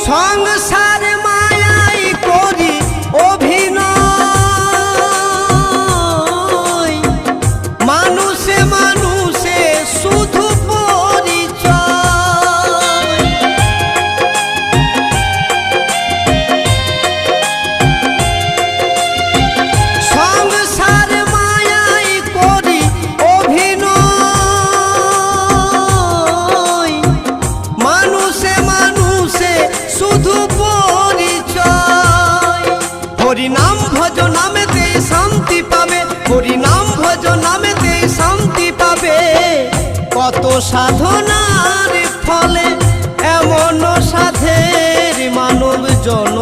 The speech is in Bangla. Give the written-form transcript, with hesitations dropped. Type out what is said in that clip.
সংসার মায়াই করি অভিনয়, মানুষে মানুষে শুধু পরিচয়। সংসার মায়াই করি অভিনয়, মানুষে মানুষে শুধু পরিচয়। হরিনাম ভজ নামেতে শান্তি পাবে, হরিনাম ভজ নামেতে শান্তি পাবে। কত সাধনার ফলে এমন সাধের মানব জন